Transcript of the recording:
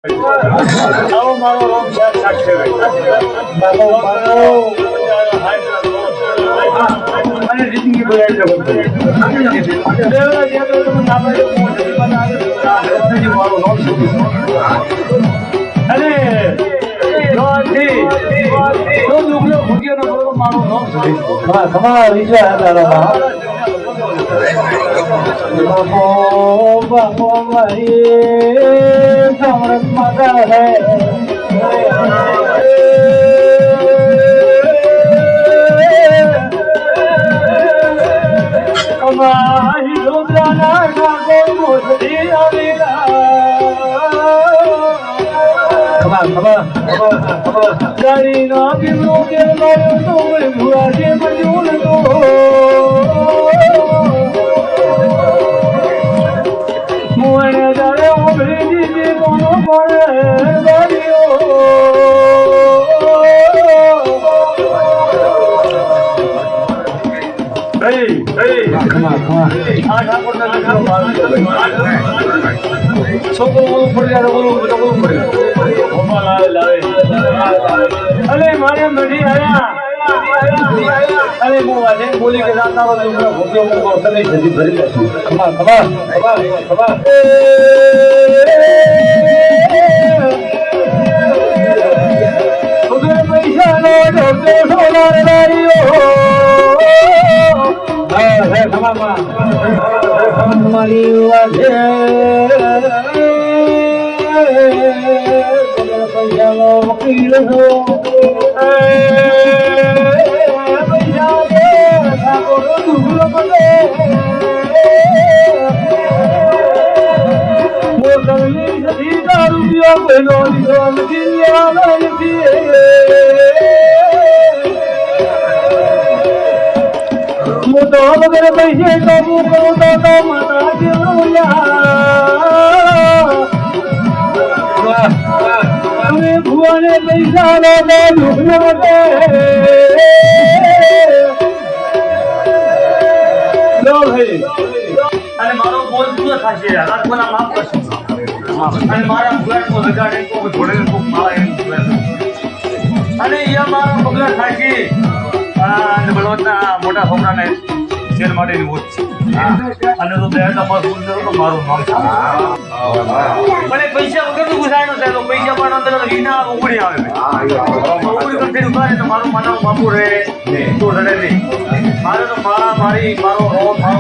આવો મારો રોમ સાક્ષી અને જિંદગી બોલાવી શકો દેવરા જે તો તમે નામ મારો રોમ અને જોથી તો દુખલો ભૂગ્યો નો મારો રોમ હા તમારા વિચાર હતા बाबो मारी समरत माता है कमाही रुद्राना ठाको मोसरी आवेगा खबर गाड़ी ना बिलो के लायो तो भुआ के मजूर तो मुझे जाने उम्र जी कोनो पड़े गाड़ियों खमा ठाकुर ने लिखा छोकरो बोलू पड़ गया बोलू पड़े लावे अरे मारे मठी आया अरे वो वाले बोली के साथ ना दूसरा भूखियों को औसत नहीं जल्दी भरी जाती खमा उधर पैसा लो ढोलते सोनार दारियो है खमा हमारी वाले पैसा लो वकील हो वगैरह पैसे काबू करो तो माता तुम्हें भुआ ने पैसा लगा लुकने बटे लो भाई अरे मारो बोल पूरा खासी है रात कोना माफ कर अरे मारा बुआ को लगाड़े को थोड़े को मारा अरे ये मारा बगला खासी અને બળવંતના મોટા છોકરાને શેર માટેની વોટ છે અને તો બે તપાસ પૂછો તો મારું નામ છે પણ એ પૈસા વગરનું ગુસાયનો છે તો પૈસા પણ અંદર વિના ઉગડી આવે ઉગડી કરતી ઉભા તો મારું માનવ બાપુ રહે તો રડે નહીં મારે તો મારો રોગ થાવ